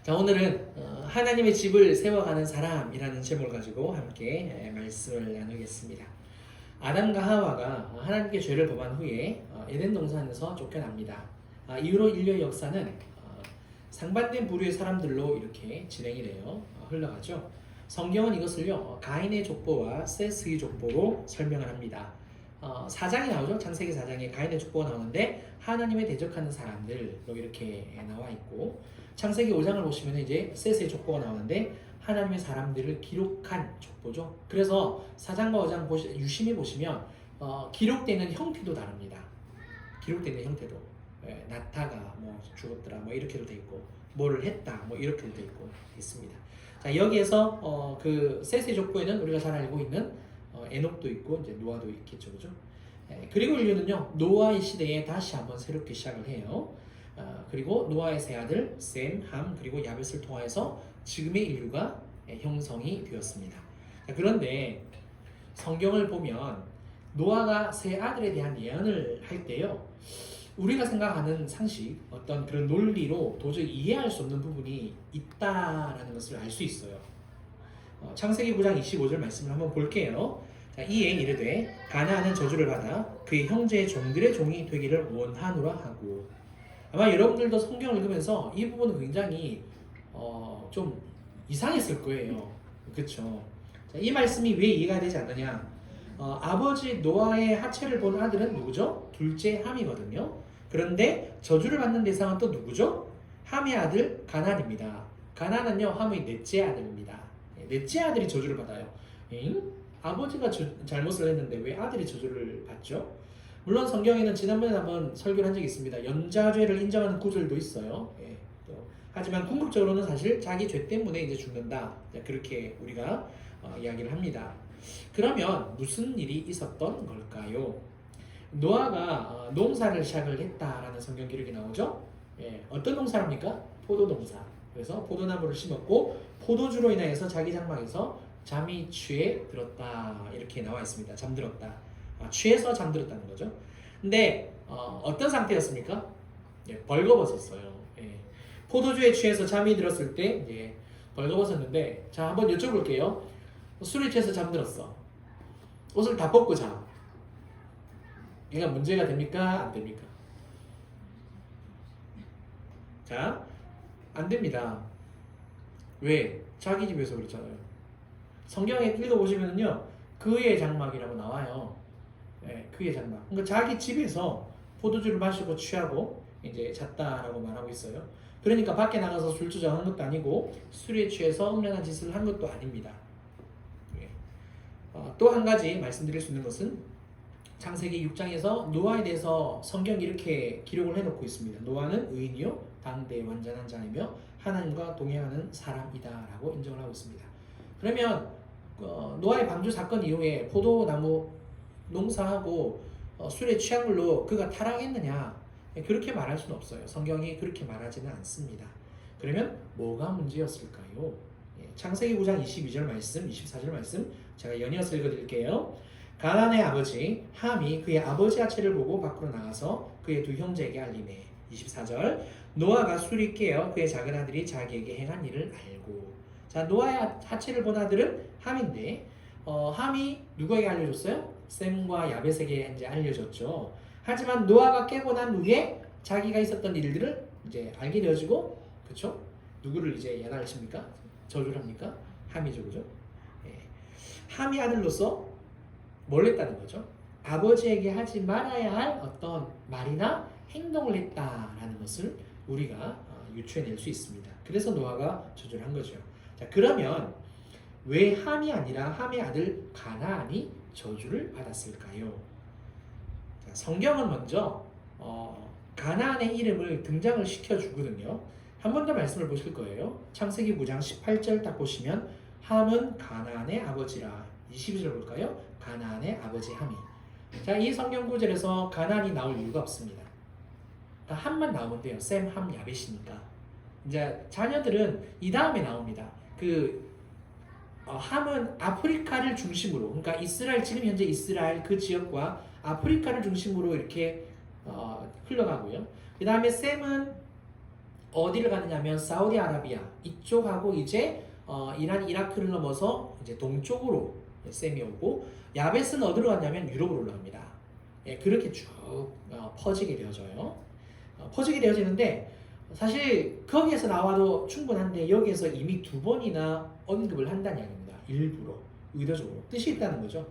자, 오늘은 하나님의 집을 세워가는 사람이라는 제목을 가지고 함께 말씀을 나누겠습니다. 아담과 하와가 하나님께 죄를 범한 후에 에덴 동산에서 쫓겨납니다. 이후로 인류의 역사는 상반된 부류의 사람들로 이렇게 진행이 되어 흘러가죠. 성경은 이것을요 가인의 족보와 셋의 족보로 설명을 합니다. 4장이 나오죠. 창세기 4장에 가인의 족보가 나오는데 하나님에 대적하는 사람들로 이렇게 나와 있고, 창세기 5장을 보시면 이제 셋의 족보가 나오는데 하나님의 사람들을 기록한 족보죠. 그래서 4장과 5장 유심히 보시면 기록되는 형태도 다릅니다. 기록되는 형태도 나타가 뭐 죽었더라 뭐 이렇게도 돼 있고, 뭐를 했다 뭐 이렇게도 돼 있고 있습니다. 자, 여기에서 그 셋의 족보에는 우리가 잘 알고 있는 에녹도 있고 이제 노아도 있겠죠, 그죠? 그리고 인류는요 노아의 시대에 다시 한번 새롭게 시작을 해요. 그리고 노아의 세 아들 셈, 함, 그리고 야벳을 통하여서 지금의 인류가 형성이 되었습니다. 자, 그런데 성경을 보면 노아가 세 아들에 대한 예언을 할 때요, 우리가 생각하는 상식, 어떤 그런 논리로 도저히 이해할 수 없는 부분이 있다라는 것을 알 수 있어요. 창세기 9장 25절 말씀을 한번 볼게요. 자, 이에 이르되 가나안은 저주를 받아 그의 형제의 종들의 종이 되기를 원하노라 하고. 아마 여러분들도 성경을 읽으면서 이 부분은 굉장히 좀 이상했을 거예요. 그렇죠? 자, 이 말씀이 왜 이해가 되지 않느냐? 아버지 노아의 하체를 본 아들은 누구죠? 둘째 함이거든요. 그런데 저주를 받는 대상은 또 누구죠? 함의 아들 가나안입니다. 가나안은요 함의 넷째 아들입니다. 넷째 아들이 저주를 받아요. 아버지가 잘못을 했는데 왜 아들이 저주를 받죠? 물론 성경에는 지난번에 한번 설교를 한 적이 있습니다. 연좌죄를 인정하는 구절도 있어요. 하지만 궁극적으로는 사실 자기 죄 때문에 이제 죽는다, 그렇게 우리가 이야기를 합니다. 그러면 무슨 일이 있었던 걸까요? 노아가 농사를 시작을 했다라는 성경 기록이 나오죠. 어떤 농사입니까? 포도 농사. 그래서 포도나무를 심었고 포도주로 인하여서 자기 장막에서 잠이 취해 들었다, 이렇게 나와 있습니다. 잠들었다. 취해서 잠들었다는 거죠. 근데 어떤 상태였습니까? 벌거벗었어요. 포도주에 취해서 잠이 들었을 때 벌거벗었는데, 자, 한번 여쭤볼게요. 술에 취해서 잠들었어. 옷을 다 벗고 자. 얘가 문제가 됩니까? 안 됩니까? 자, 안 됩니다. 왜? 자기 집에서 그렇잖아요. 성경에 읽어보시면요 그의 장막이라고 나와요. 그의 장막. 그러니까 자기 집에서 포도주를 마시고 취하고 이제 잤다라고 말하고 있어요. 그러니까 밖에 나가서 술 주정한 것도 아니고 술에 취해서 음란한 짓을 한 것도 아닙니다. 또 한 가지 말씀드릴 수 있는 것은 창세기 6장에서 노아에 대해서 성경이 이렇게 기록을 해놓고 있습니다. 노아는 의인이요 당대의 완전한 자이며 하나님과 동행하는 사람이다 라고 인정을 하고 있습니다. 그러면 노아의 방주 사건 이후에 포도나무 농사하고 술에 취한 걸로 그가 타락했느냐, 그렇게 말할 수는 없어요. 성경이 그렇게 말하지는 않습니다. 그러면 뭐가 문제였을까요? 창세기 9장 22절 말씀, 24절 말씀 제가 연이어서 읽어드릴게요. 가나안의 아버지 함이 그의 아버지 하체를 보고 밖으로 나가서 그의 두 형제에게 알리매. 24절 노아가 술이 깨어 그의 작은 아들이 자기에게 행한 일을 알고. 자, 노아의 하체를 본 아들은 함인데 함이 누구에게 알려줬어요? 셈과 야벳에게 이제 알려줬죠. 하지만 노아가 깨고 난 후에 자기가 있었던 일들을 이제 알게 되어지고, 그렇죠? 누구를 이제 야단하십니까? 저주를 합니까? 함이죠, 그죠? 함이 아들로서 뭘 했다는 거죠? 아버지에게 하지 말아야 할 어떤 말이나 행동을 했다라는 것을 우리가 유추해낼 수 있습니다. 그래서 노아가 저주를 한 거죠. 자, 그러면 왜 함이 아니라 함의 아들 가나안이 저주를 받았을까요? 자, 성경은 먼저 가나안의 이름을 등장을 시켜주거든요. 한 번 더 말씀을 보실 거예요. 창세기 9장 18절 딱 보시면 함은 가나안의 아버지라. 22절 볼까요? 가나안의 아버지 함이. 자, 이 성경 구절에서 가나안이 나올 이유가 없습니다. 함만 나오면 돼요. 셈, 함, 야벳이니까. 이제 자녀들은 이 다음에 나옵니다. 함은 아프리카를 중심으로, 그러니까 이스라엘, 지금 현재 이스라엘 그 지역과 아프리카를 중심으로 이렇게 흘러가고요. 그 다음에 셈은 어디를 가느냐면 사우디아라비아 이쪽하고 이제 이란 이라크를 넘어서 이제 동쪽으로 셈이 오고 야벳은 어디로 갔냐면 유럽으로 올라갑니다. 예, 그렇게 쭉 퍼지게 되어져요. 퍼지게 되어지는데 사실 거기에서 나와도 충분한데 여기에서 이미 두 번이나 언급을 한다는 이야기입니다. 일부러 의도적으로 뜻이 있다는 거죠.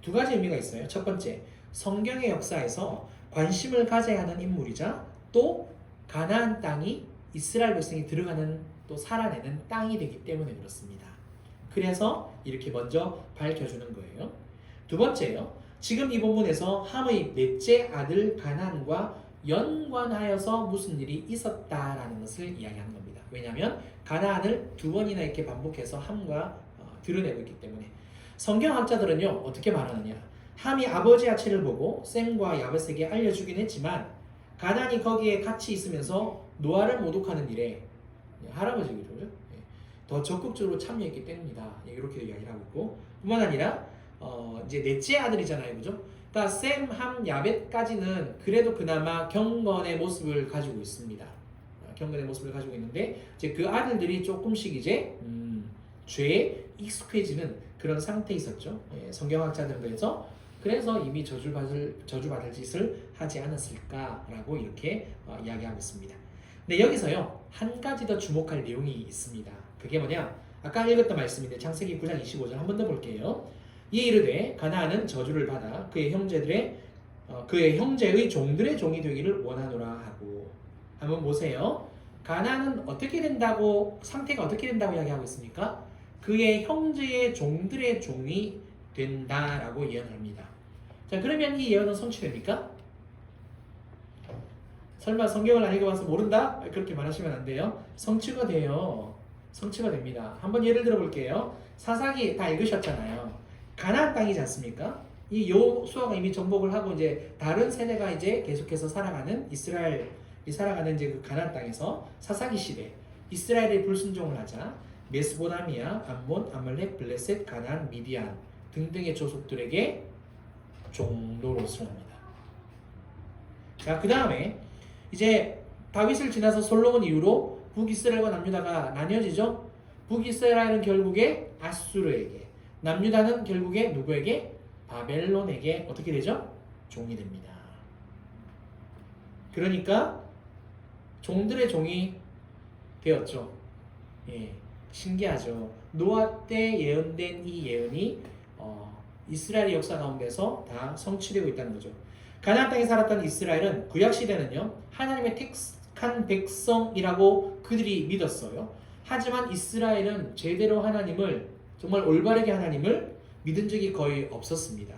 두 가지 의미가 있어요. 첫 번째, 성경의 역사에서 관심을 가져야 하는 인물이자 또 가나안 땅이 이스라엘 백성이 들어가는 또 살아내는 땅이 되기 때문에 그렇습니다. 그래서 이렇게 먼저 밝혀주는 거예요. 두 번째요. 지금 이 본문에서 함의 넷째 아들 가나안과 연관하여서 무슨 일이 있었다라는 것을 이야기하는 겁니다. 왜냐하면 가나안을 두 번이나 이렇게 반복해서 함과 드러내고 있기 때문에 성경학자들은요 어떻게 말하느냐 함이 아버지 아치를 보고 셈과 야벳에게 알려주긴 했지만 가나안이 거기에 같이 있으면서 노아를 모독하는 일에 할아버지죠 더 적극적으로 참여했기 때문이다 이렇게 이야기를 하고 있고 뿐만 아니라 이제 넷째 아들이잖아요 그죠? 그러니까 셈, 함, 야벳까지는 그래도 그나마 경건의 모습을 가지고 있습니다. 경건의 모습을 가지고 있는데 이제 그 아들들이 조금씩 이제 죄에 익숙해지는 그런 상태에 있었죠. 예, 성경학자들에서 그래서 이미 저주받을 짓을 하지 않았을까라고 이렇게 이야기하고 있습니다. 근데 여기서요 한 가지 더 주목할 내용이 있습니다. 그게 뭐냐? 아까 읽었던 말씀인데 창세기 9장 25절 한 번 더 볼게요. 이에 이르되 가나안은 저주를 받아 그의 형제의 종들의 종이 되기를 원하노라 하고 한번 보세요. 가나안은 어떻게 된다고 상태가 어떻게 된다고 이야기하고 있습니까? 그의 형제의 종들의 종이 된다라고 예언합니다. 자 그러면 이 예언은 성취됩니까? 설마 성경을 안 읽어봐서 모른다? 그렇게 말하시면 안 돼요. 성취가 돼요. 성취가 됩니다. 한번 예를 들어 볼게요. 사사기 다 읽으셨잖아요. 가나안 땅이지 않습니까? 이 여호수아가 이미 정복을 하고 이제 다른 세대가 이제 계속해서 살아가는 이스라엘이 살아가는 이제 그 가나안 땅에서 사사기 시대 이스라엘의 불순종을 하자 메소포타미아, 암몬, 아말렉, 블레셋, 가나안, 미디안 등등의 조속들에게 종노릇을 합니다. 자, 그 다음에 이제 다윗을 지나서 솔로몬 이후로 북이스라엘과 남유다가 나뉘어지죠. 북이스라엘은 결국에 아수르에게 남유다는 결국에 누구에게? 바벨론에게 어떻게 되죠? 종이 됩니다. 그러니까 종들의 종이 되었죠. 예, 신기하죠. 노아 때 예언된 이 예언이 이스라엘의 역사 가운데서 다 성취되고 있다는 거죠. 가나안 땅에 살았던 이스라엘은 구약 시대는요 하나님의 택한 백성이라고 그들이 믿었어요. 하지만 이스라엘은 제대로 하나님을 정말 올바르게 하나님을 믿은 적이 거의 없었습니다.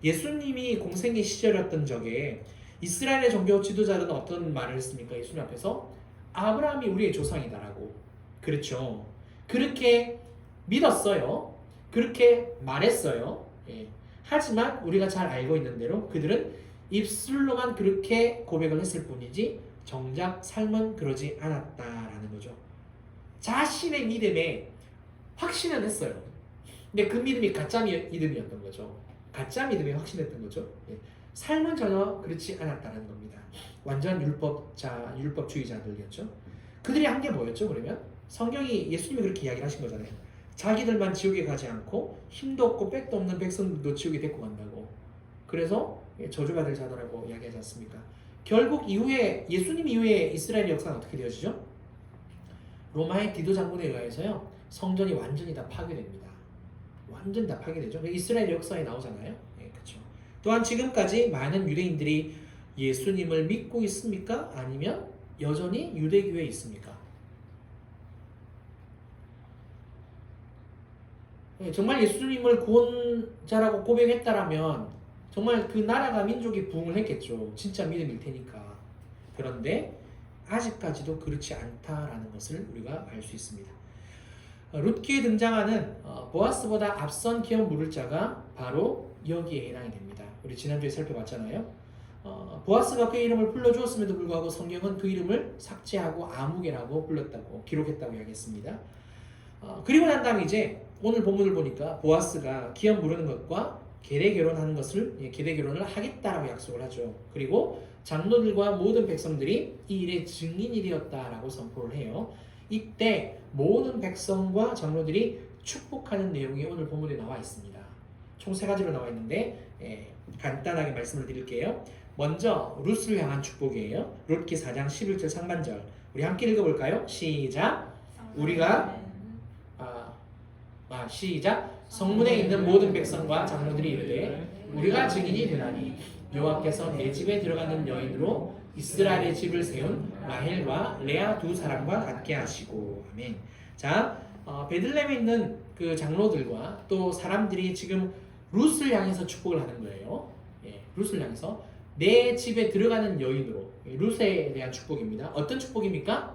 예수님이 공생의 시절이었던 적에 이스라엘의 종교 지도자들은 어떤 말을 했습니까? 예수님 앞에서 아브라함이 우리의 조상이다라고 그렇죠. 그렇게 믿었어요. 그렇게 말했어요. 예. 하지만 우리가 잘 알고 있는 대로 그들은 입술로만 그렇게 고백을 했을 뿐이지 정작 삶은 그러지 않았다라는 거죠. 자신의 믿음에 확신은 했어요. 근데 그 믿음이 가짜 믿음이었던 거죠. 가짜 믿음에 확신했던 거죠. 예. 삶은 전혀 그렇지 않았다는 겁니다. 완전 율법주의자들이었죠. 그들이 한 게 뭐였죠? 그러면 성경이 예수님이 그렇게 이야기를 하신 거잖아요. 자기들만 지옥에 가지 않고 힘도 없고 백도 없는 백성들도 지옥에 데리고 간다고. 그래서 저주받을 자들라고 이야기하지 않습니까? 결국 이후에 예수님 이후에 이스라엘 역사는 어떻게 되어지죠? 로마의 디도 장군에 의해서요 성전이 완전히 다 파괴됩니다. 완전히 다 파괴되죠. 이스라엘 역사에 나오잖아요. 예, 그렇죠. 또한 지금까지 많은 유대인들이 예수님을 믿고 있습니까? 아니면 여전히 유대교에 있습니까? 예, 정말 예수님을 구원자라고 고백했다라면 정말 그 나라가 민족이 부흥을 했겠죠. 진짜 믿음일 테니까. 그런데 아직까지도 그렇지 않다라는 것을 우리가 알 수 있습니다. 룻기에 등장하는 보아스보다 앞선 기업 물을 자가 바로 여기에 해당이 됩니다. 우리 지난주에 살펴봤잖아요. 보아스가 그의 이름을 불러주었음에도 불구하고 성경은 그 이름을 삭제하고 아무개라고 불렀다고 기록했다고 이야기했습니다. 그리고 난 다음에 이제 오늘 본문을 보니까 보아스가 기업 물은 것과 계례 결혼하는 것을 계례 결혼을 하겠다라고 약속을 하죠. 그리고 장로들과 모든 백성들이 이 일의 증인이 되었다라고 선포를 해요. 이때 모든 백성과 장로들이 축복하는 내용이 오늘 본문에 나와 있습니다. 총 세 가지로 나와 있는데 간단하게 말씀을 드릴게요. 먼저 룻을 향한 축복이에요. 룻기 4장 11절 상반절 우리 함께 읽어볼까요? 시작. 우리가 시작. 성문에 있는 모든 백성과 장로들이 이르되 우리가 증인이 되나니 여호와께서 내 집에 들어가는 여인으로 이스라엘의 집을 세운 라헬과 레아 두 사람과 같게 하시고. 아멘. 자, 베들레헴에 있는 그 장로들과 또 사람들이 지금 룻을 향해서 축복을 하는 거예요. 룻을 향해서 내 집에 들어가는 여인으로. 룻에 대한 축복입니다. 어떤 축복입니까?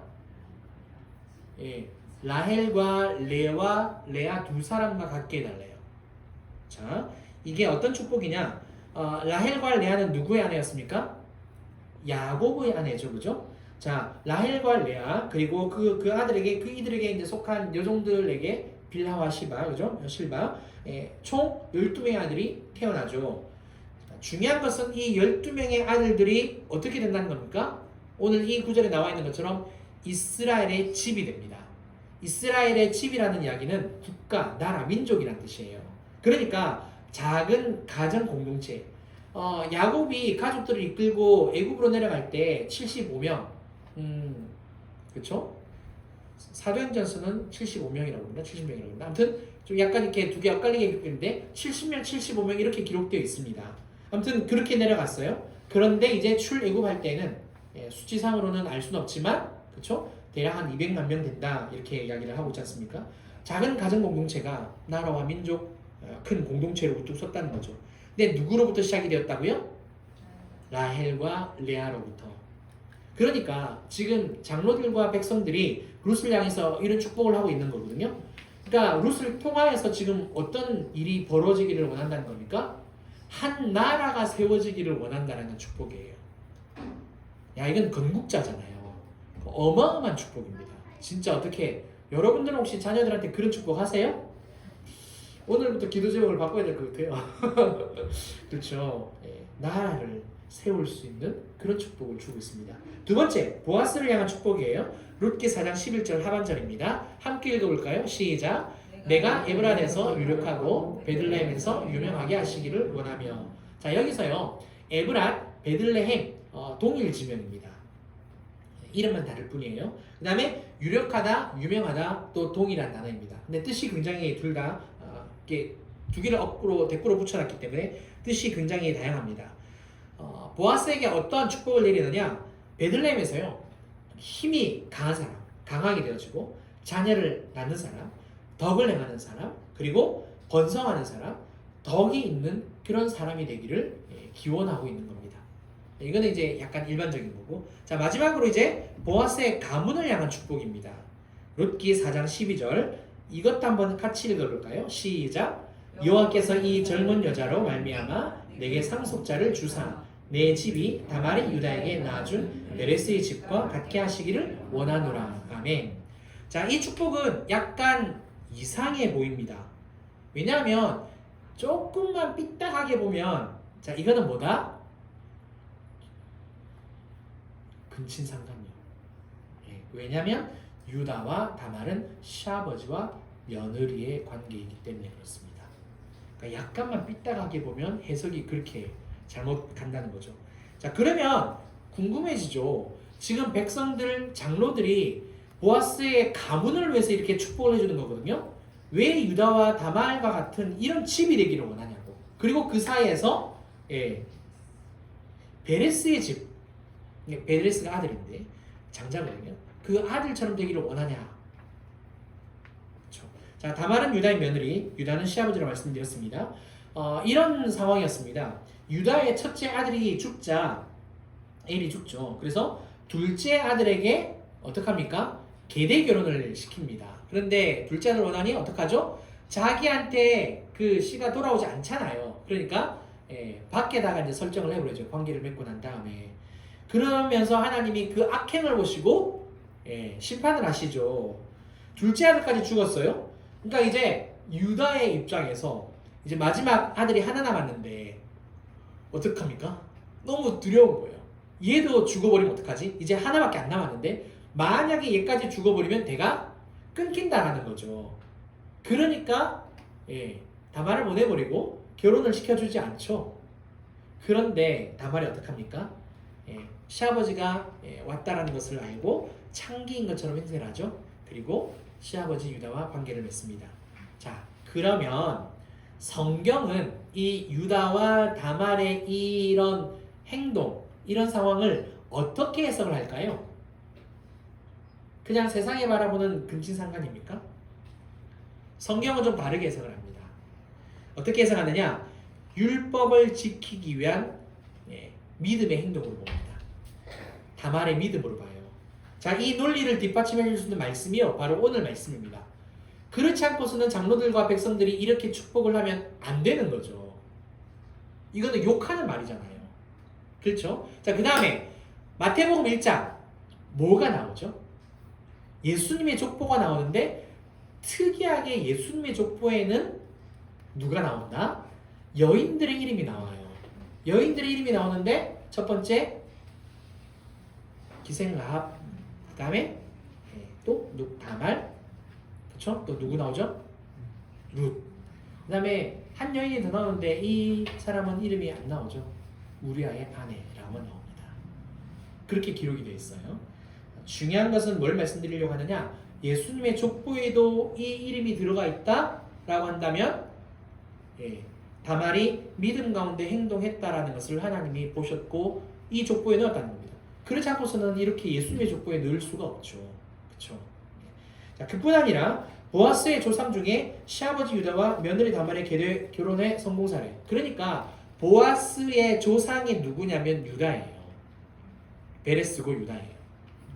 라헬과 레아 두 사람과 같게 해달래요. 자, 이게 어떤 축복이냐? 라헬과 레아는 누구의 아내였습니까? 야곱의 아내죠, 그죠? 자, 라헬과 레아 그리고 그 아들에게 이들에게 이제 속한 여종들에게 빌하와 시바, 그죠? 실바, 총 12명의 아들이 태어나죠. 중요한 것은 이 12명의 아들들이 어떻게 된다는 겁니까? 오늘 이 구절에 나와 있는 것처럼 이스라엘의 집이 됩니다. 이스라엘의 집이라는 이야기는 국가, 나라, 민족이라는 뜻이에요. 그러니까 작은 가정 공동체. 야곱이 가족들을 이끌고 애굽으로 내려갈 때 75명, 그렇죠? 사도행전서는 75명이라고 합니다. 70명이라고 합니다. 아무튼 좀 약간 이렇게 두 개 엇갈리게 기록되는데 70명, 75명 이렇게 기록되어 있습니다. 아무튼 그렇게 내려갔어요. 그런데 이제 출애굽할 때는 수치상으로는 알 수는 없지만, 그렇죠? 대략 한 200만 명 된다 이렇게 이야기를 하고 있지 않습니까? 작은 가정 공동체가 나라와 민족 큰 공동체로 우뚝 섰다는 거죠. 근데 누구로부터 시작이 되었다고요? 라헬과 레아로부터. 그러니까 지금 장로들과 백성들이 룻을 향해서 이런 축복을 하고 있는 거거든요. 그러니까 룻을 통하여서 지금 어떤 일이 벌어지기를 원한다는 겁니까? 한 나라가 세워지기를 원한다는 축복이에요. 야, 이건 건국자잖아요. 어마어마한 축복입니다. 진짜 어떻게 여러분들은 혹시 자녀들한테 그런 축복 하세요? 오늘부터 기도 제목을 바꿔야 될 것 같아요. 그렇죠. 나라를 세울 수 있는 그런 축복을 주고 있습니다. 두 번째, 보아스를 향한 축복이에요. 룻기 4장 11절 하반절입니다. 함께 읽어볼까요? 시작. 내가 에브란에서 유력하고 베들레헴에서 유명하게 하시기를 원하며. 자, 여기서요. 에브란, 베들레헴 동일 지명입니다. 이름만 다를 뿐이에요. 그 다음에 유력하다, 유명하다 또 동일한 단어입니다. 근데 뜻이 굉장히 둘 다 두 개를 대꾸로 붙여놨기 때문에 뜻이 굉장히 다양합니다. 보아스에게 어떠한 축복을 내리느냐? 베들레헴에서요. 힘이 강한 사람, 강하게 되어지고 자녀를 낳는 사람, 덕을 행하는 사람, 그리고 번성하는 사람, 덕이 있는 그런 사람이 되기를 기원하고 있는 겁니다. 이거는 이제 약간 일반적인 거고. 자, 마지막으로 이제 보아스의 가문을 향한 축복입니다. 룻기 4장 12절 이것도 한번 같이 읽어볼까요? 시작. 여호와께서 이 젊은 여자로 말미암아 내게 상속자를 주사 내 집이 다말이 유다에게 낳아준 베레스의 집과 같게 하시기를 원하노라. 아멘. 자, 이 축복은 약간 이상해 보입니다. 왜냐하면 조금만 삐딱하게 보면, 자, 이거는 뭐다? 근친상간이요. 왜냐하면 유다와 다말은 시아버지와 며느리의 관계이기 때문에 그렇습니다. 그러니까 약간만 삐딱하게 보면 해석이 그렇게 잘못 간다는 거죠. 자, 그러면 궁금해지죠. 지금 백성들, 장로들이 보아스의 가문을 위해서 이렇게 축복을 해주는 거거든요. 왜 유다와 다말과 같은 이런 집이 되기를 원하냐고. 그리고 그 사이에서 베레스의 집, 베레스가 아들인데 장자거든요. 그 아들처럼 되기를 원하냐. 그렇죠. 자, 다말은 유다의 며느리, 유다는 시아버지라고 말씀드렸습니다. 이런 상황이었습니다. 유다의 첫째 아들이 죽자 엘이 죽죠. 그래서 둘째 아들에게 어떡합니까? 계대 결혼을 시킵니다. 그런데 둘째 아들 원하니 어떡하죠? 자기한테 그 씨가 돌아오지 않잖아요. 그러니까 밖에다가 이제 설정을 해버리죠. 관계를 맺고 난 다음에. 그러면서 하나님이 그 악행을 보시고 심판을 하시죠. 둘째 아들까지 죽었어요. 그러니까 이제 유다의 입장에서 이제 마지막 아들이 하나 남았는데 어떡합니까? 너무 두려운 거예요. 얘도 죽어버리면 어떡하지? 이제 하나밖에 안 남았는데 만약에 얘까지 죽어버리면 대가 끊긴다라는 거죠. 그러니까 다말을 보내버리고 결혼을 시켜주지 않죠. 그런데 다말이 어떡합니까? 시아버지가 왔다라는 것을 알고 창기인 것처럼 행세를 하죠. 그리고 시아버지 유다와 관계를 맺습니다. 자, 그러면 성경은 이 유다와 다말의 이런 행동, 이런 상황을 어떻게 해석을 할까요? 그냥 세상에 바라보는 금신상관입니까? 성경은 좀 다르게 해석을 합니다. 어떻게 해석하느냐? 율법을 지키기 위한 믿음의 행동으로 봅니다. 다말의 믿음으로 봐요. 자, 이 논리를 뒷받침해 줄 수 있는 말씀이요, 바로 오늘 말씀입니다. 그렇지 않고서는 장로들과 백성들이 이렇게 축복을 하면 안 되는 거죠. 이거는 욕하는 말이잖아요. 그렇죠? 자, 그 다음에 마태복음 1장 뭐가 나오죠? 예수님의 족보가 나오는데 특이하게 예수님의 족보에는 누가 나온다? 여인들의 이름이 나와요. 여인들의 이름이 나오는데 첫 번째 기생 라합, 그 다음에 또 다말, 그렇죠? 또 누구 나오죠? 룻. 그 다음에 한 여인이 더 나오는데 이 사람은 이름이 안 나오죠. 우리아의 아내라고 나옵니다. 그렇게 기록이 되어 있어요. 중요한 것은 뭘 말씀드리려고 하느냐? 예수님의 족보에도 이 이름이 들어가 있다라고 한다면 다말이 믿음 가운데 행동했다라는 것을 하나님이 보셨고 이 족보에 넣었다는 겁니다. 그렇지 않고서는 이렇게 예수님의 족보에 넣을 수가 없죠. 그렇죠? 자, 그뿐 아니라 보아스의 조상 중에 시아버지 유다와 며느리 다말의 결혼의 성공 사례. 그러니까 보아스의 조상이 누구냐면 유다예요. 베레스고 유다예요.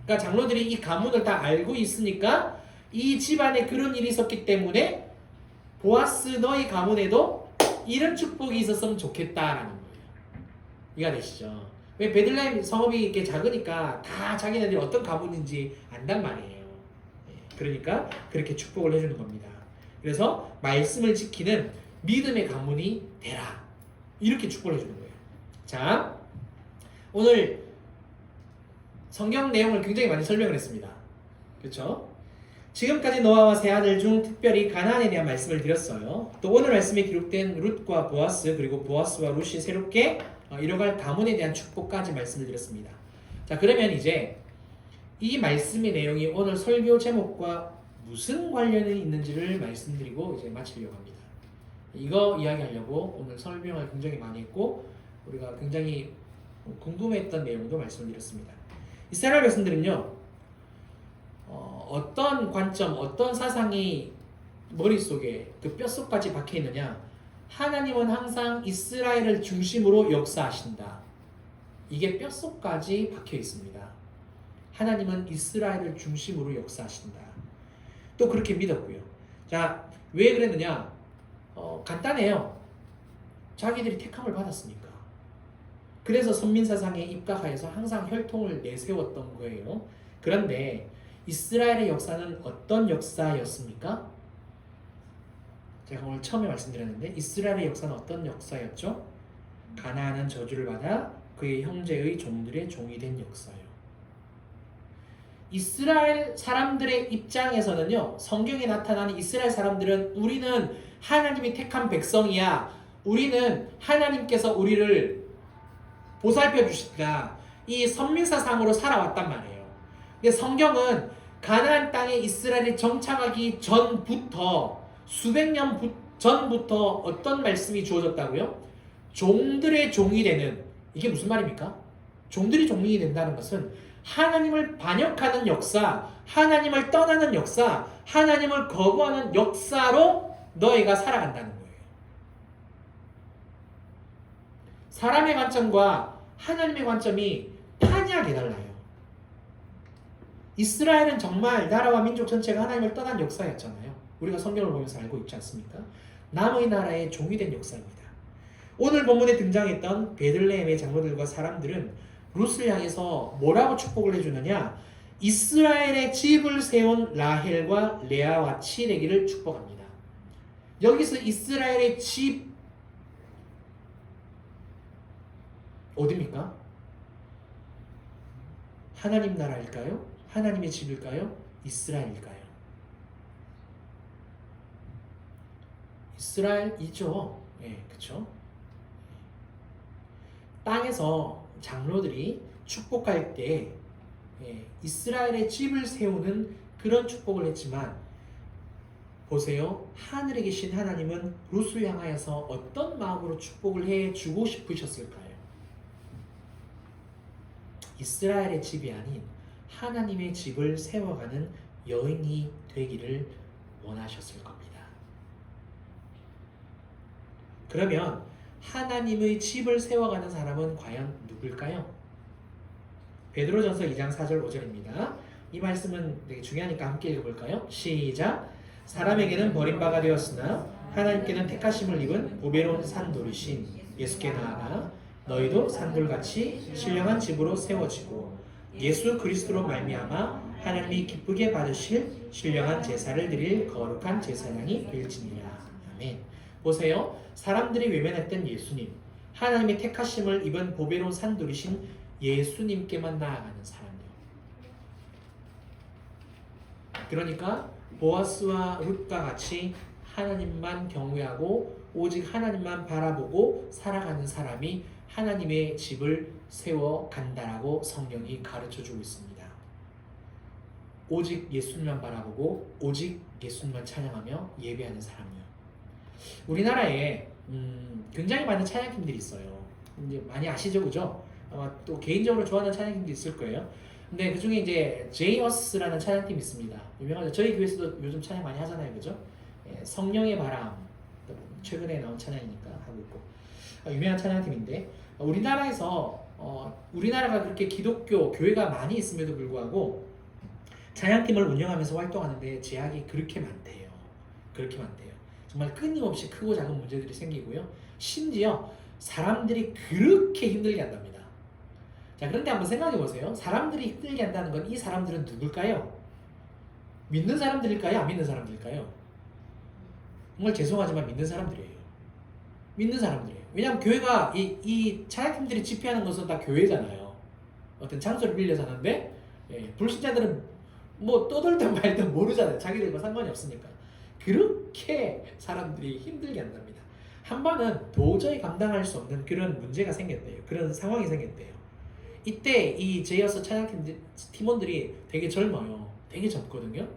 그러니까 장로들이 이 가문을 다 알고 있으니까 이 집안에 그런 일이 있었기 때문에 보아스 너희 가문에도 이런 축복이 있었으면 좋겠다라는 거예요. 이해가 되시죠? 왜 베들레헴 성읍이 이렇게 작으니까 다 자기네들이 어떤 가문인지 안단 말이에요. 그러니까 그렇게 축복을 해주는 겁니다. 그래서 말씀을 지키는 믿음의 가문이 되라. 이렇게 축복을 해주는 거예요. 자, 오늘 성경 내용을 굉장히 많이 설명을 했습니다. 그렇죠? 지금까지 노아와 세 아들 중 특별히 가나안에 대한 말씀을 드렸어요. 또 오늘 말씀에 기록된 룻과 보아스, 그리고 보아스와 룻이 새롭게 이뤄갈 가문에 대한 축복까지 말씀을 드렸습니다. 자, 그러면 이제 이 말씀의 내용이 오늘 설교 제목과 무슨 관련이 있는지를 말씀드리고 이제 마치려고 합니다. 이거 이야기하려고 오늘 설명을 굉장히 많이 했고 우리가 굉장히 궁금했던 내용도 말씀드렸습니다. 이스라엘 백성들은요, 어떤 관점, 어떤 사상이 머릿속에 그 뼛속까지 박혀 있느냐? 하나님은 항상 이스라엘을 중심으로 역사하신다. 이게 뼛속까지 박혀 있습니다. 하나님은 이스라엘을 중심으로 역사하신다. 또 그렇게 믿었고요. 자, 왜 그랬느냐? 간단해요. 자기들이 택함을 받았으니까. 그래서 선민사상에 입각하여서 항상 혈통을 내세웠던 거예요. 그런데 이스라엘의 역사는 어떤 역사였습니까? 제가 오늘 처음에 말씀드렸는데 이스라엘의 역사는 어떤 역사였죠? 가나안은 저주를 받아 그의 형제의 종들의 종이 된 역사예요. 이스라엘 사람들의 입장에서는요, 성경에 나타나는 이스라엘 사람들은 우리는 하나님이 택한 백성이야. 우리는 하나님께서 우리를 보살펴 주시다. 이 선민사상으로 살아왔단 말이에요. 근데 성경은 가나안 땅에 이스라엘이 정착하기 전부터 수백 년 전부터 어떤 말씀이 주어졌다고요? 종들의 종이 되는, 이게 무슨 말입니까? 종들이 종이 된다는 것은 하나님을 반역하는 역사, 하나님을 떠나는 역사, 하나님을 거부하는 역사로 너희가 살아간다는 거예요. 사람의 관점과 하나님의 관점이 판이하게 달라요. 이스라엘은 정말 나라와 민족 전체가 하나님을 떠난 역사였잖아요. 우리가 성경을 보면서 알고 있지 않습니까? 남의 나라의 종이 된 역사입니다. 오늘 본문에 등장했던 베들레헴의 장로들과 사람들은 룻을 향해서 뭐라고 축복을 해주느냐? 이스라엘의 집을 세운 라헬과 레아와 칠에게를 축복합니다. 여기서 이스라엘의 집, 어디입니까? 하나님 나라일까요? 하나님의 집일까요? 이스라엘일까요? 이스라엘이죠. 예, 그렇죠. 땅에서 장로들이 축복할 때 이스라엘의 집을 세우는 그런 축복을 했지만 보세요. 하늘에 계신 하나님은 룻을 향하여서 어떤 마음으로 축복을 해주고 싶으셨을까요? 이스라엘의 집이 아닌 하나님의 집을 세워가는 여인이 되기를 원하셨을 겁니다. 그러면 하나님의 집을 세워가는 사람은 과연 누굴까요? 베드로전서 2장 4절 5절입니다. 이 말씀은 되게 중요하니까 함께 읽어볼까요? 시작! 사람에게는 버림바가 되었으나 하나님께는 택하심을 입은 보배로운 산돌이신 예수께 나아가 너희도 산돌같이 신령한 집으로 세워지고 예수 그리스도로 말미암아 하나님이 기쁘게 받으실 신령한 제사를 드릴 거룩한 제사장이 될지니라. 아멘. 보세요. 사람들이 외면했던 예수님, 하나님의 택하심을 입은 보배로운 산돌이신 예수님께만 나아가는 사람들. 그러니까 보아스와 룻과 같이 하나님만 경외하고 오직 하나님만 바라보고 살아가는 사람이 하나님의 집을 세워간다라고 성경이 가르쳐주고 있습니다. 오직 예수님만 바라보고 오직 예수님만 찬양하며 예배하는 사람이요. 우리나라에 굉장히 많은 찬양팀들이 있어요. 이제 많이 아시죠, 그죠? 아마 또 개인적으로 좋아하는 찬양팀도 있을 거예요. 근데 그 중에 이제 제이어스라는 찬양팀이 있습니다. 유명하죠. 저희 교회에서도 요즘 찬양 많이 하잖아요, 그죠? 예, 성령의 바람 최근에 나온 찬양이니까 하고 있고 유명한 찬양팀인데 우리나라에서 우리나라가 그렇게 기독교 교회가 많이 있음에도 불구하고 찬양팀을 운영하면서 활동하는데 제약이 그렇게 많대요. 그렇게 많대요. 정말 끊임없이 크고 작은 문제들이 생기고요. 심지어 사람들이 그렇게 힘들게 한답니다. 자, 그런데 한번 생각해 보세요. 사람들이 힘들게 한다는 건 이 사람들은 누굴까요? 믿는 사람들일까요? 안 믿는 사람들일까요? 정말 죄송하지만 믿는 사람들이에요. 믿는 사람들이에요. 왜냐하면 교회가 이 찬양팀들이 집회하는 것은 다 교회잖아요. 어떤 장소를 빌려서 하는데 불신자들은 뭐 떠들든 말든 모르잖아요. 자기들과 상관이 없으니까. 그렇게 사람들이 힘들게 한답니다. 한 번은 도저히 감당할 수 없는 그런 문제가 생겼대요. 그런 상황이 생겼대요. 이때 이 제이어스 찬양팀 팀원들이 되게 젊어요. 되게 젊거든요.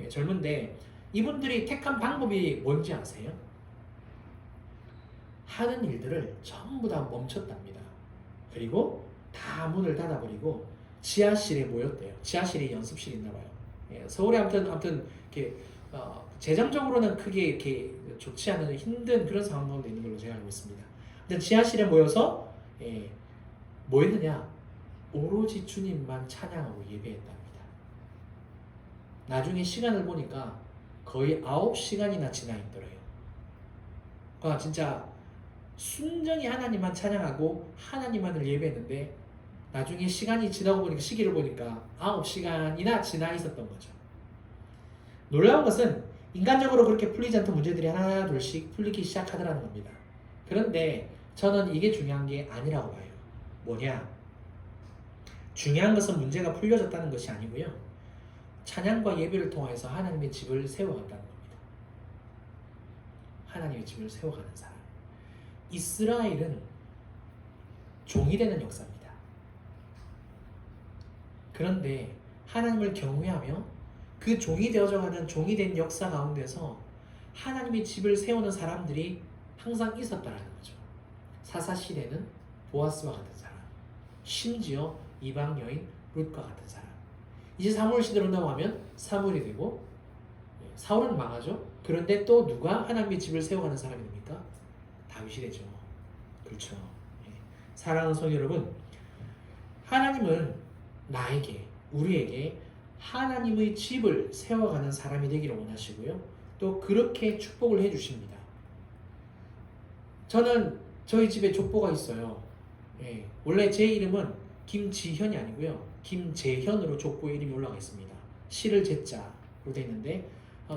젊은데 이분들이 택한 방법이 뭔지 아세요? 하는 일들을 전부 다 멈췄답니다. 그리고 다 문을 닫아버리고 지하실에 모였대요. 지하실에 연습실이 있나 봐요. 서울에 아무튼 이렇게 재정적으로는 크게 이렇게 좋지 않은 힘든 그런 상황 가운데 있는 걸로 제가 알고 있습니다. 근데 지하실에 모여서 뭐 했느냐? 오로지 주님만 찬양하고 예배했답니다. 나중에 시간을 보니까 거의 9시간이나 지나 있더래요. 그러니까 진짜 순전히 하나님만 찬양하고 하나님만을 예배했는데 나중에 시간이 지나고 보니까 시기를 보니까 9시간이나 지나 있었던 거죠. 놀라운 것은 인간적으로 그렇게 풀리지 않던 문제들이 하나 둘씩 풀리기 시작하더라는 겁니다. 그런데 저는 이게 중요한 게 아니라고 봐요. 뭐냐? 중요한 것은 문제가 풀려졌다는 것이 아니고요. 찬양과 예배를 통해서 하나님의 집을 세워간다는 겁니다. 하나님의 집을 세워가는 사람. 이스라엘은 종이 되는 역사입니다. 그런데 하나님을 경외하며 그 종이 되어져가는 종이 된 역사 가운데서 하나님의 집을 세우는 사람들이 항상 있었다라는 거죠. 사사시대는 보아스와 같은 사람, 심지어 이방 여인 룻과 같은 사람. 이제 사무엘 시대로 넘어가면 사무엘이 되고 사울은 망하죠. 그런데 또 누가 하나님의 집을 세워가는 사람이 됩니까? 다윗이 되죠. 그렇죠. 사랑하는 성도 여러분, 하나님은 나에게, 우리에게 하나님의 집을 세워가는 사람이 되기를 원하시고요. 또 그렇게 축복을 해주십니다. 저는 저희 집에 족보가 있어요. 원래 제 이름은 김지현이 아니고요. 김재현으로 족보에 이름이 올라가 있습니다. 시를 제자로 되어 있는데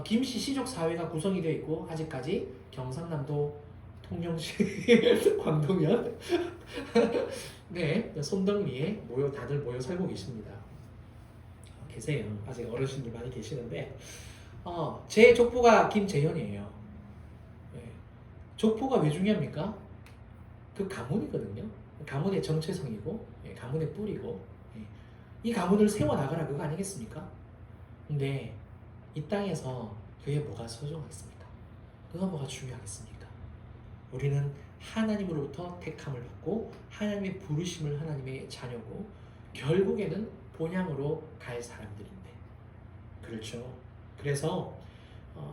김씨 시족 사회가 구성이 되어 있고 아직까지 경상남도 통영시 광동면 네, 손덕리에 다들 모여 살고 계십니다. 계세요. 아직 어르신들 많이 계시는데 제 족보가 김재현이에요. 네. 족보가 왜 중요합니까? 그 가문이거든요. 가문의 정체성이고 가문의 뿌리고 이 가문을 세워나가라 그거 아니겠습니까? 근데 이 땅에서 그게 뭐가 소중하겠습니까? 그가 뭐가 중요하겠습니까? 우리는 하나님으로부터 택함을 받고 하나님의 부르심을 하나님의 자녀고 결국에는 본향으로 갈 사람들인데 그렇죠. 그래서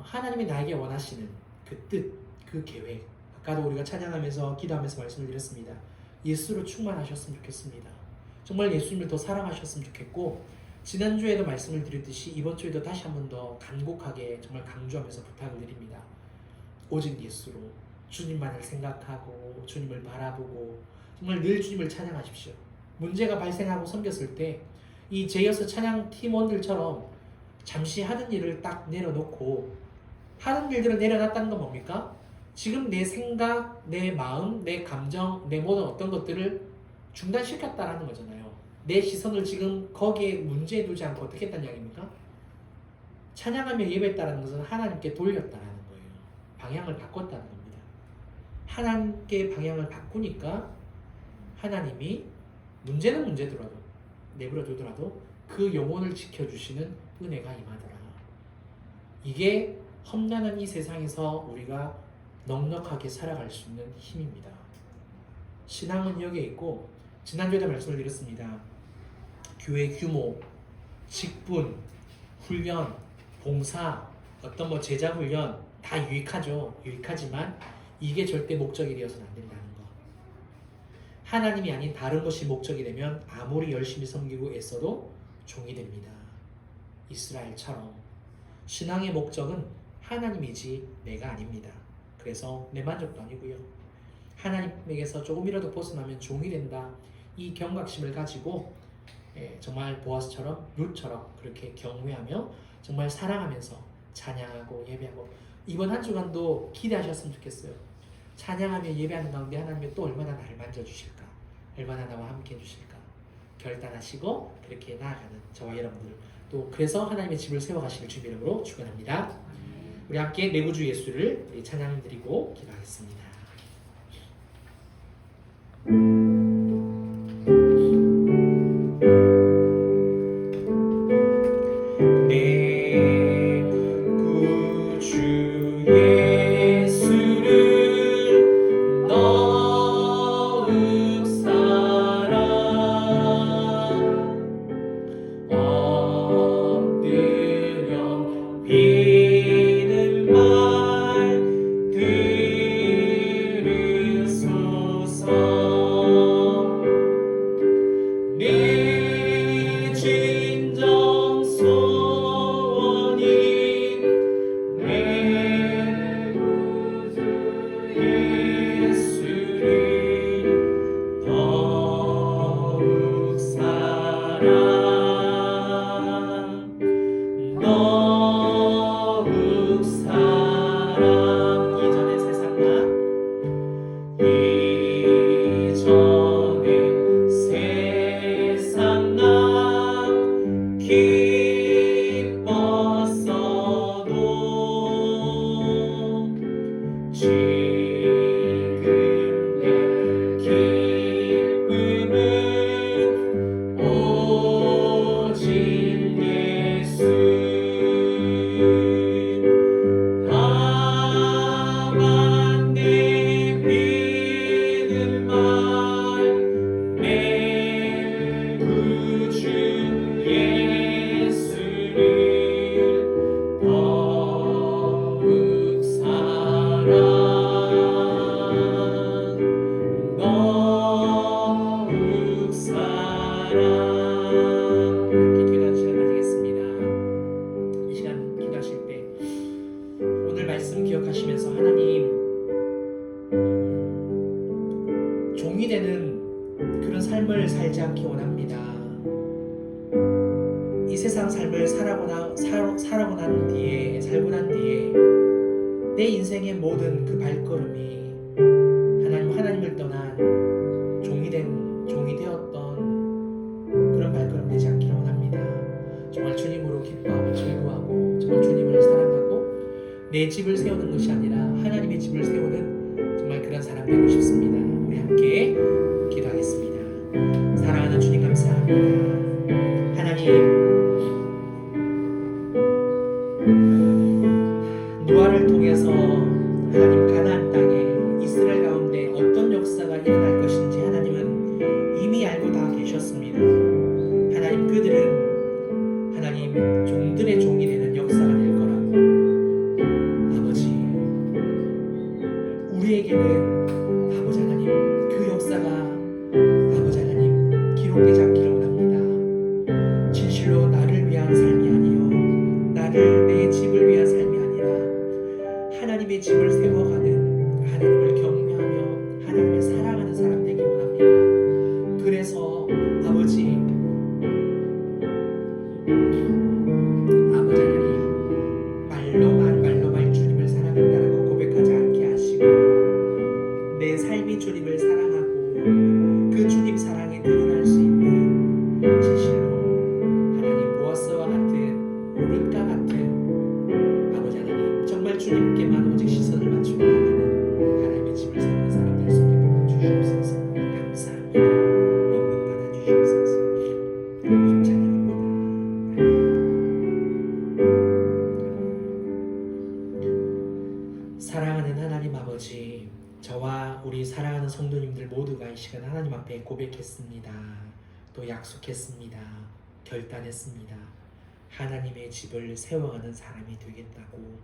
하나님이 나에게 원하시는 그 뜻, 그 계획 아까도 우리가 찬양하면서 기도하면서 말씀을 드렸습니다. 예수로 충만하셨으면 좋겠습니다. 정말 예수님을 더 사랑하셨으면 좋겠고 지난주에도 말씀을 드렸듯이 이번 주에도 다시 한 번 더 간곡하게 정말 강조하면서 부탁을 드립니다. 오직 예수로 주님만을 생각하고 주님을 바라보고 정말 늘 주님을 찬양하십시오. 문제가 발생하고 섬겼을 때 이 제이어스 찬양 팀원들처럼 잠시 하던 일을 딱 내려놓고 하던 일들을 내려놨다는 건 뭡니까? 지금 내 생각, 내 마음, 내 감정, 내 모든 어떤 것들을 중단시켰다라는 거잖아요. 내 시선을 지금 거기에 문제에 두지 않고 어떻게 했다는 이야기입니까? 찬양하며 예배했다는 것은 하나님께 돌렸다라는 거예요. 방향을 바꿨다는 겁니다. 하나님께 방향을 바꾸니까 하나님이 문제는 문제더라도 내버려 두더라도 그 영혼을 지켜주시는 은혜가 임하더라. 이게 험난한 이 세상에서 우리가 넉넉하게 살아갈 수 있는 힘입니다. 신앙은 여기에 있고 지난주에도 말씀을 드렸습니다. 교회 규모, 직분, 훈련, 봉사, 어떤 제자 훈련 다 유익하죠. 유익하지만 이게 절대 목적이 되어서는 안 된다는 거. 하나님이 아닌 다른 것이 목적이 되면 아무리 열심히 섬기고 애써도 종이 됩니다. 이스라엘처럼 신앙의 목적은 하나님이지 내가 아닙니다. 그래서 내 만족도 아니고요. 하나님에게서 조금이라도 벗어나면 종이 된다. 이 경각심을 가지고 정말 보아스처럼 룻처럼 그렇게 경외하며 정말 사랑하면서 찬양하고 예배하고 이번 한 주간도 기대하셨으면 좋겠어요. 찬양하며 예배하는 가운데 하나님이 또 얼마나 나를 만져주실까, 얼마나 나와 함께 해주실까 결단하시고 그렇게 나아가는 저와 여러분들 또 그래서 하나님의 집을 세워가시길 주의 이름으로 축원합니다. 우리 함께 내 구주 예수를 찬양 드리고 기도하겠습니다. 종이 되는 그런 삶을 살지 않기 원합니다. 이 세상 삶을 살고 난 뒤에 내 인생의 모든 그 발걸음이 하나님을 떠난 종이 되었던 그런 발걸음 되지 않기를 원합니다. 정말 주님으로 기뻐하고 즐거워하고 정말 주님을 사랑하고 내 집을 세우는 것이 아니라 하나님의 집을 세우는 정말 그런 사람 되고 싶습니다. 우리 함께 기도하겠습니다. 사랑하는 주님 감사합니다. 하나님, 노아를 통해서 하나님 가나안 땅에 이스라엘 가운데 어떤 역사가 일어날 것인지 하나님은 이미 알고 다 계셨습니다. 하나님, 그들은 하나님 종들의 종이 되는 역사가 될 거라고. 아버지, 우리에게는 아버지 하나님 그 역사가 아버지 하나님 기록되지 않기를 원합니다. 진실로 나를 위한 삶이 아니요 나를 내 집을 위한 삶이 아니라 하나님의 집을 세워가는 하나님을 경외하며 하나님을 사랑하는 사람 되기 원합니다. 그래서 아버지 말로만 주님을 사랑한다라고 고백하지 않게 하시고 내 삶이 주님을 사랑하고 그 주님 사랑에 드러날 수 있는 진실로 하나님 보아스와 같은 룻과 같은 아버지 하나님 정말 주님께만 오직 시선을 맞추고 나가는 하나님의 집을 세우는 사람 될 수 있게 도와주시옵소서. 감사합니다. 영광 받아주시옵소서. 찬양합니다. 사랑하는 하나님 아버지, 저와 우리 사랑하는 성도님들 모두가 이 시간 하나님 앞에 고백했습니다. 또 약속했습니다. 결단했습니다. 하나님의 집을 세워가는 사람이 되겠다고.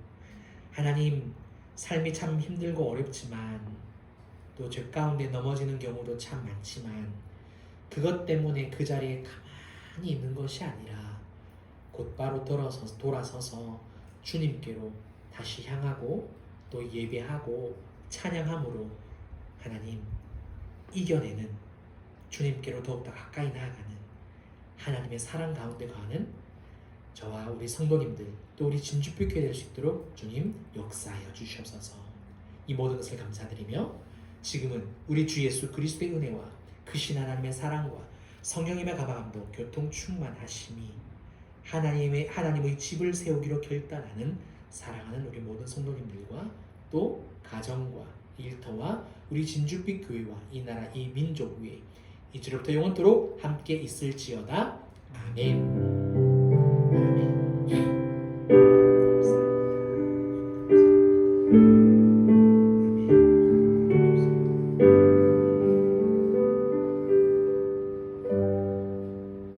하나님, 삶이 참 힘들고 어렵지만 또 죄 가운데 넘어지는 경우도 참 많지만 그것 때문에 그 자리에 가만히 있는 것이 아니라 곧바로 돌아서서 주님께로 다시 향하고 또 예배하고 찬양함으로 하나님 이겨내는, 주님께로 더욱더 가까이 나아가는 하나님의 사랑 가운데 가는 저와 우리 성도님들 또 우리 진주교회 될 수 있도록 주님 역사하여 주시옵소서. 이 모든 것을 감사드리며 지금은 우리 주 예수 그리스도의 은혜와 크신 하나님의 사랑과 성령님의 가방감독 교통 충만하심이 하나님의 집을 세우기로 결단하는 사랑하는 우리 모든 성도님들과 또 가정과 일터와 우리 진주빛 교회와 이 나라 이 민족 위에 이제로부터 영원토록 함께 있을지어다. 아멘.